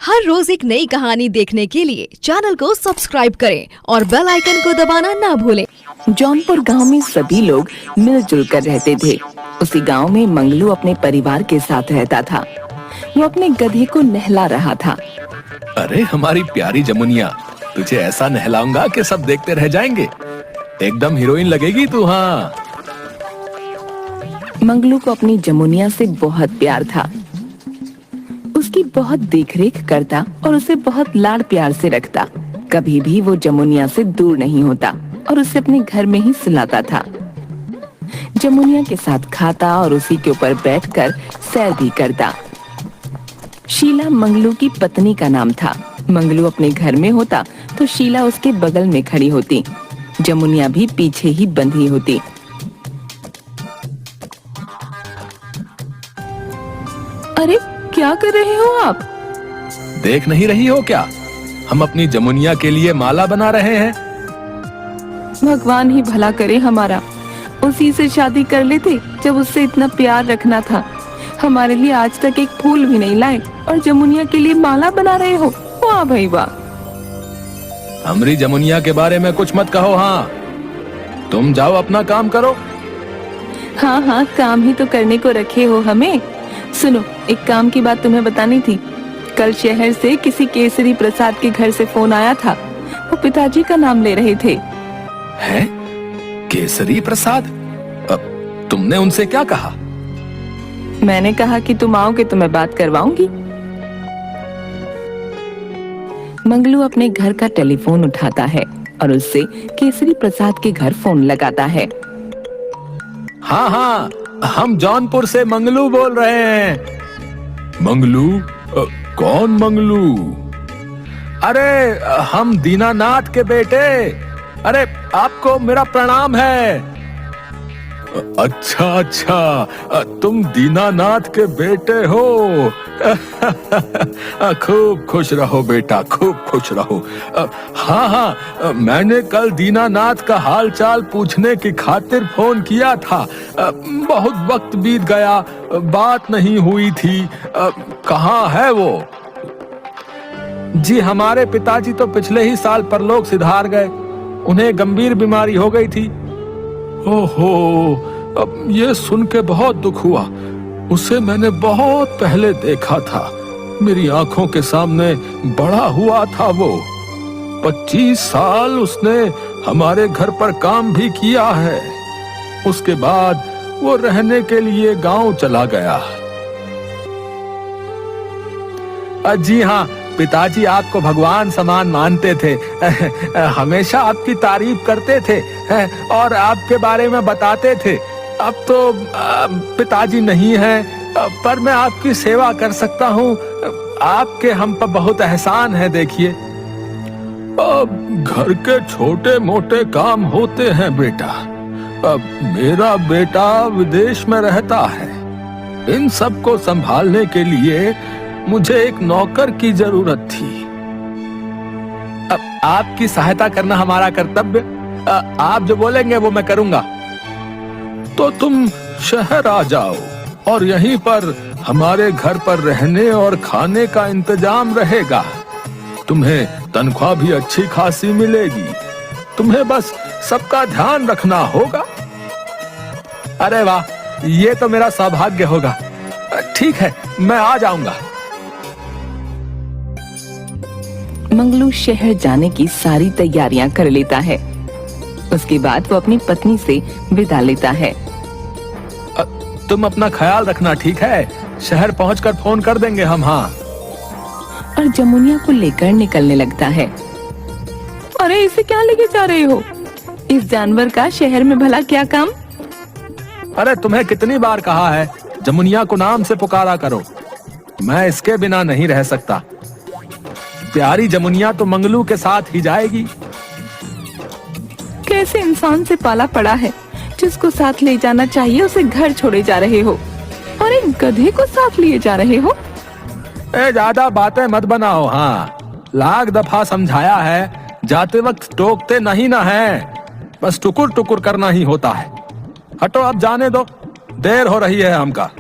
हर रोज एक नई कहानी देखने के लिए चैनल को सब्सक्राइब करें और बेल आइकन को दबाना ना भूलें। जौनपुर गांव में सभी लोग मिलजुल कर रहते थे। उसी गांव में मंगलू अपने परिवार के साथ रहता था। वो अपने गधे को नहला रहा था। अरे हमारी प्यारी जमुनिया, तुझे ऐसा नहलाऊंगा कि सब देखते रह जाएंगे। एकदम हीरोइन लगेगी तू। हाँ, मंगलू को अपनी जमुनिया से बहुत प्यार था। उसकी बहुत देखरेख करता और उसे बहुत लाड़ प्यार से रखता। कभी भी वो जमुनिया से दूर नहीं होता और उसे अपने घर में ही सुलाता था। जमुनिया के साथ खाता और उसी के ऊपर बैठकर सैर भी करता। शीला मंगलू की पत्नी का नाम था। मंगलू अपने घर में होता तो शीला उसके बगल में खड़ी होती। जमुनिया भी पीछे ही बंधी होती। अरे क्या कर रहे हो आप? देख नहीं रही हो क्या? हम अपनी जमुनिया के लिए माला बना रहे हैं। भगवान ही भला करे हमारा। उसी से शादी कर लेते जब उससे इतना प्यार रखना था। हमारे लिए आज तक एक फूल भी नहीं लाए और जमुनिया के लिए माला बना रहे हो। वाह भाई वाह। हमारी जमुनिया के बारे में कुछ मत कहो। हाँ, तुम जाओ अपना काम करो। हाँ हाँ, काम ही तो करने को रखे हो हमें। सुनो, एक काम की बात तुम्हें बतानी थी। कल शहर से किसी केसरी प्रसाद के घर से फोन आया था। वो पिताजी का नाम ले रहे थे। हैं? केसरी प्रसाद? तुमने उनसे क्या कहा? मैंने कहा कि तुम आओगे तो मैं बात करवाऊंगी। मंगलू अपने घर का टेलीफोन उठाता है और उससे केसरी प्रसाद के घर फोन लगाता है। हाँ हाँ, हम जौनपुर से मंगलू बोल रहे हैं। मंगलू? कौन मंगलू? अरे हम दीनानाथ के बेटे। अरे आपको मेरा प्रणाम है। अच्छा अच्छा, तुम दीनानाथ के बेटे हो। खूब खुश रहो बेटा, खूब खुश रहो। हाँ हाँ, मैंने कल दीनानाथ का हाल चाल पूछने की खातिर फोन किया था। बहुत वक्त बीत गया, बात नहीं हुई थी। कहाँ है वो? जी, हमारे पिताजी तो पिछले ही साल परलोक सिधार गए। उन्हें गंभीर बीमारी हो गई थी। ओहो, अब ये सुन के बहुत दुख हुआ। उसे मैंने बहुत पहले देखा था। मेरी आंखों के सामने बड़ा हुआ था वो। 25 साल उसने हमारे घर पर काम भी किया है। उसके बाद वो रहने के लिए गांव चला गया। जी हाँ, पिताजी आपको भगवान समान मानते थे। हमेशा आपकी तारीफ करते थे और आपके बारे में बताते थे। अब तो पिताजी नहीं हैं, पर मैं आपकी सेवा कर सकता हूँ। आपके हम पर बहुत एहसान है। देखिए, अब घर के छोटे मोटे काम होते हैं बेटा। अब मेरा बेटा विदेश में रहता है। इन सब को संभालने के लिए मुझे एक नौकर की जरूरत थी। अब आपकी सहायता करना हमारा कर्तव्य। आप जो बोलेंगे वो मैं करूंगा। तो तुम शहर आ जाओ और यहीं पर हमारे घर पर रहने और खाने का इंतजाम रहेगा। तुम्हें तनख्वाह भी अच्छी खासी मिलेगी। तुम्हें बस सबका ध्यान रखना होगा। अरे वाह, ये तो मेरा सौभाग्य होगा। ठीक है, मैं आ जाऊंगा। मंगलू शहर जाने की सारी तैयारियां कर लेता है। उसके बाद वो अपनी पत्नी से विदा लेता है। तुम अपना ख्याल रखना, ठीक है? शहर पहुंचकर फोन कर देंगे हम। हाँ। और जमुनिया को लेकर निकलने लगता है। अरे इसे क्या लेके जा रहे हो? इस जानवर का शहर में भला क्या काम? अरे तुम्हें कितनी बार कहा है जमुनिया को नाम से पुकारा करो। मैं इसके बिना नहीं रह सकता। प्यारी जमुनिया तो मंगलू के साथ ही जाएगी। कैसे इंसान से पाला पड़ा है, जिसको साथ ले जाना चाहिए उसे घर छोड़े जा रहे हो और एक गधे को साथ लिए जा रहे हो। ज्यादा बातें मत बनाओ। हाँ, लाख दफा समझाया है, जाते वक्त टोकते नहीं ना है। बस टुकुर टुकुर करना ही होता है। हटो, अब जाने दो, देर हो रही है हमका।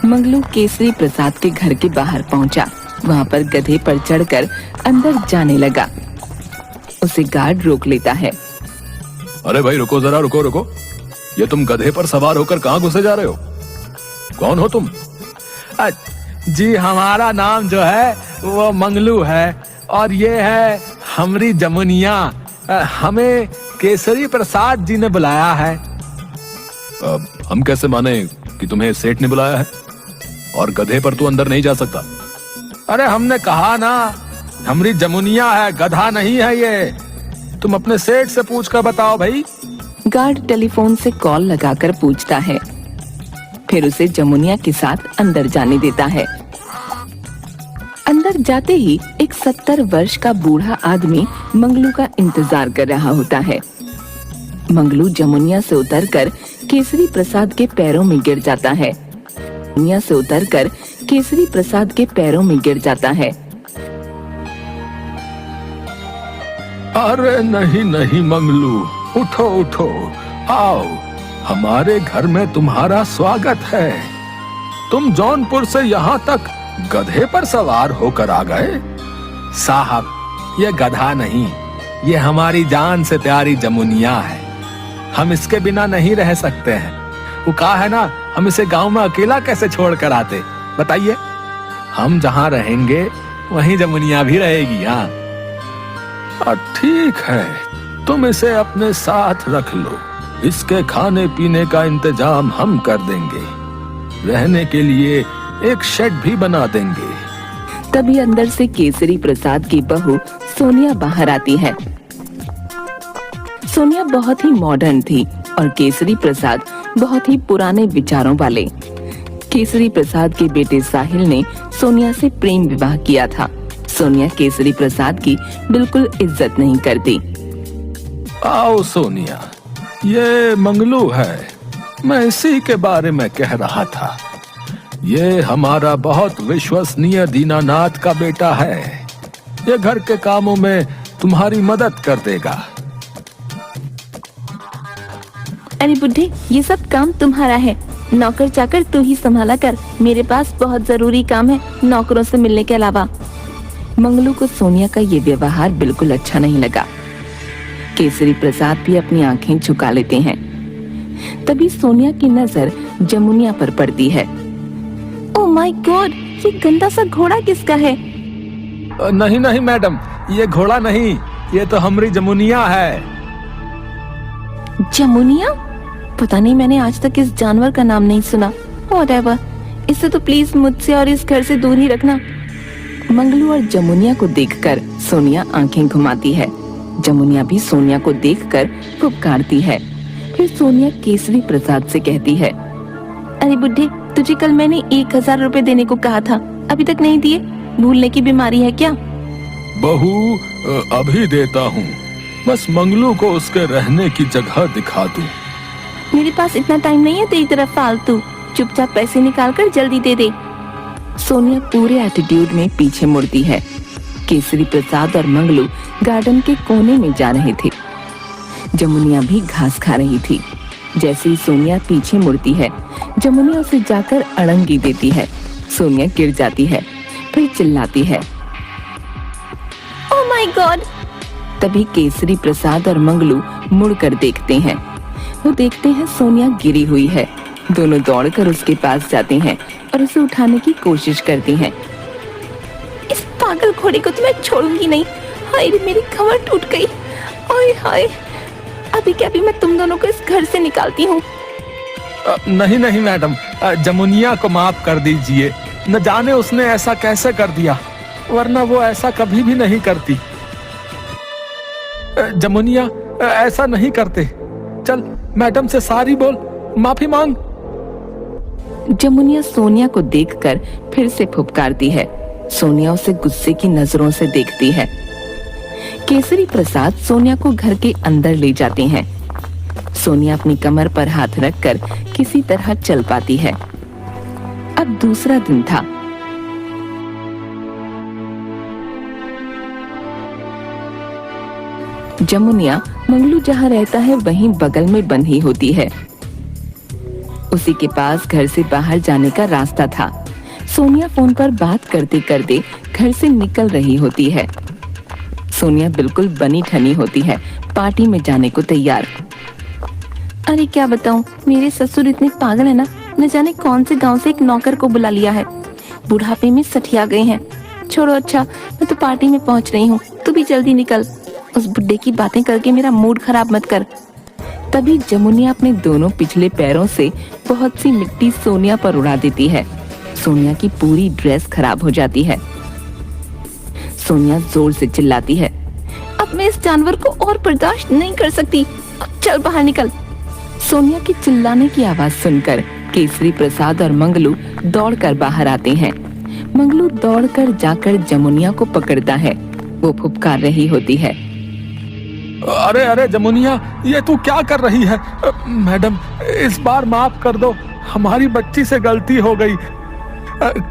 मंगलू केसरी प्रसाद के घर के बाहर पहुंचा। वहाँ पर गधे पर चढ़कर अंदर जाने लगा। उसे गार्ड रोक लेता है। अरे भाई रुको जरा, रुको रुको। ये तुम गधे पर सवार होकर कहाँ घुसे जा रहे हो? कौन हो तुम? जी हमारा नाम जो है वो मंगलू है और ये है हमारी जमुनिया। हमें केसरी प्रसाद जी ने बुलाया है। हम कैसे माने कि तुम्हें सेठ ने बुलाया है? और गधे पर तू अंदर नहीं जा सकता। अरे हमने कहा ना, हमारी जमुनिया है, गधा नहीं है ये। तुम अपने सेठ से पूछ कर बताओ भाई। गार्ड टेलीफोन से कॉल लगाकर पूछता है, फिर उसे जमुनिया के साथ अंदर जाने देता है। अंदर जाते ही एक 70 वर्ष का बूढ़ा आदमी मंगलू का इंतजार कर रहा होता है। मंगलू जमुनिया से उतरकर केसरी प्रसाद के पैरों में गिर जाता है। जमुनिया से उतरकर केसरी प्रसाद के पैरों में गिर जाता है। अरे नहीं नहीं मंगलू, उठो उठो, आओ, हमारे घर में तुम्हारा स्वागत है। तुम जौनपुर से यहाँ तक गधे पर सवार होकर आ गए? साहब, ये गधा नहीं, ये हमारी जान से प्यारी जमुनिया है। हम इसके बिना नहीं रह सकते हैं। वो कहा है ना, हम इसे गांव में अकेला कैसे छोड़ कर आते? बताइए। हम जहाँ रहेंगे वहीं जमुनिया भी रहेगी। हाँ ठीक है, तुम इसे अपने साथ रख लो। इसके खाने पीने का इंतजाम हम कर देंगे। रहने के लिए एक शेड भी बना देंगे। तभी अंदर से केसरी प्रसाद की बहू सोनिया बाहर आती है। सोनिया बहुत ही मॉडर्न थी और केसरी प्रसाद बहुत ही पुराने विचारों वाले। केसरी प्रसाद के बेटे साहिल ने सोनिया से प्रेम विवाह किया था। सोनिया केसरी प्रसाद की बिल्कुल इज्जत नहीं करती। आओ सोनिया, ये मंगलू है, मैं इसी के बारे में कह रहा था। ये हमारा बहुत विश्वसनीय दीनानाथ का बेटा है। ये घर के कामों में तुम्हारी मदद कर देगा। अरे बुड्ढे, ये सब काम तुम्हारा है। नौकर चाकर तू ही संभाला कर। मेरे पास बहुत जरूरी काम है नौकरों से मिलने के अलावा। मंगलू को सोनिया का ये व्यवहार बिल्कुल अच्छा नहीं लगा। केसरी प्रसाद भी अपनी आंखें झुका लेते हैं। तभी सोनिया की नजर जमुनिया पर पड़ती है। ओह माय गॉड, ये गंदा सा घोड़ा किसका है? नहीं नहीं मैडम, ये घोड़ा नहीं, ये तो हमारी जमुनिया है। जमुनिया? पता नहीं, मैंने आज तक इस जानवर का नाम नहीं सुना। व्हाटएवर, इसे तो प्लीज मुझसे और इस घर से दूर ही रखना। मंगलू और जमुनिया को देखकर सोनिया आंखें घुमाती है। जमुनिया भी सोनिया को देखकर पुकारती है। फिर सोनिया केसरी प्रसाद से कहती है, अरे बुड्ढे, तुझे कल मैंने 1000 रुपए देने को कहा था, अभी तक नहीं दिए? भूलने की बीमारी है क्या? बहू, अभी देता हूँ, बस मंगलू को उसके रहने की जगह दिखा दूं। मेरे पास इतना टाइम नहीं है तेरी तरफ फालतू। चुपचाप पैसे निकाल कर जल्दी दे दे। सोनिया पूरे एटीट्यूड में पीछे मुड़ती है। केसरी प्रसाद और मंगलू गार्डन के कोने में जा रहे थे। जमुनिया भी घास खा रही थी। जैसे ही सोनिया पीछे मुड़ती है, जमुनिया उसे जाकर अड़ंगी देती है। सोनिया गिर जाती है, फिर चिल्लाती है, ओह माय गॉड। तभी केसरी प्रसाद और मंगलू मुड़कर देखते हैं। वो देखते हैं सोनिया गिरी हुई है। दोनों दौड़कर उसके पास जाते हैं और उसे उठाने की कोशिश करती हैं। इस पागल घोड़े को तो मैं छोड़ूंगी नहीं। हाय रे, मेरी कमर टूट गई। ओए हाय, अभी क्या भी मैं तुम दोनों को इस घर से निकालती हूँ। नहीं नहीं मैडम, जमुनिया को माफ कर दीजिए। न जाने उसने ऐसा कैसे कर दिया, वरना वो ऐसा कभी भी नहीं करती। जमुनिया ऐसा नहीं करते। चल मैडम से सॉरी बोल, माफी मांग। जमुनिया सोनिया को देखकर फिर से फुफकारती है। सोनिया उसे गुस्से की नजरों से देखती है। केसरी प्रसाद सोनिया को घर के अंदर ले जाते हैं। सोनिया अपनी कमर पर हाथ रखकर किसी तरह चल पाती है। अब दूसरा दिन था। जमुनिया मंगलू जहाँ रहता है वहीं बगल में बंधी होती है। उसी के पास घर से बाहर जाने का रास्ता था। सोनिया फोन पर बात करते करते घर से निकल रही होती है। सोनिया बिल्कुल बनी ठनी होती है, पार्टी में जाने को तैयार। अरे क्या बताऊं, मेरे ससुर इतने पागल है ना, न जाने कौन से गांव से एक नौकर को बुला लिया है। बुढ़ापे में सठिया गए हैं। छोड़ो, अच्छा मैं तो पार्टी में पहुंच रही हूँ, तू भी जल्दी निकल। उस बुड्ढे की बातें करके मेरा मूड खराब मत कर। तभी जमुनिया अपने दोनों पिछले पैरों से बहुत सी मिट्टी सोनिया पर उड़ा देती है। सोनिया की पूरी ड्रेस खराब हो जाती है। सोनिया जोर से चिल्लाती है, अब मैं इस जानवर को और बर्दाश्त नहीं कर सकती, अब चल बाहर निकल। सोनिया की चिल्लाने की आवाज सुनकर केसरी प्रसाद और मंगलू दौड़कर बाहर आते हैं। मंगलू दौड़कर जाकर जमुनिया को पकड़ता है। वो फुफकार रही होती है, अरे अरे जमुनिया, ये तू क्या कर रही है? मैडम, इस बार माफ कर दो, हमारी बच्ची से गलती हो गई,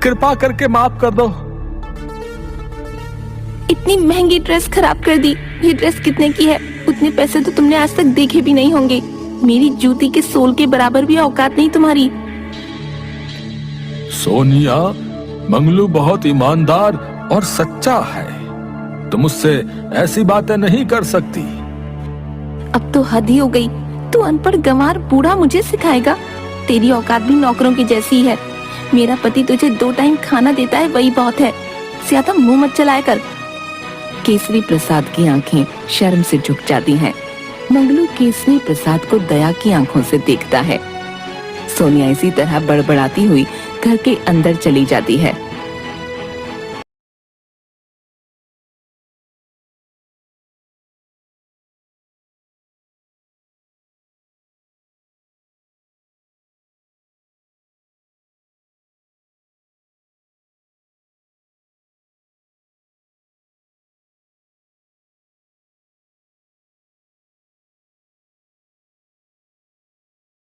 कृपा करके माफ कर दो। इतनी महंगी ड्रेस खराब कर दी। ये ड्रेस कितने की है? उतने पैसे तो तुमने आज तक देखे भी नहीं होंगे। मेरी जूती के सोल के बराबर भी औकात नहीं तुम्हारी। सोनिया, मंगलू बहुत ईमानदार और सच्चा है, तुम उससे ऐसी बातें नहीं कर सकती। अब तो हद ही हो गई। तू अनपढ़ गंवार बूढ़ा मुझे सिखाएगा? तेरी औकात भी नौकरों की जैसी ही है। मेरा पति तुझे 2 टाइम खाना देता है, वही बहुत है। ज्यादा मुंह मत चलाया कर। केसरी प्रसाद की आंखें शर्म से झुक जाती हैं। मंगलू केसरी प्रसाद को दया की आंखों से देखता है। सोनिया इसी तरह बड़बड़ाती हुई घर के अंदर चली जाती है।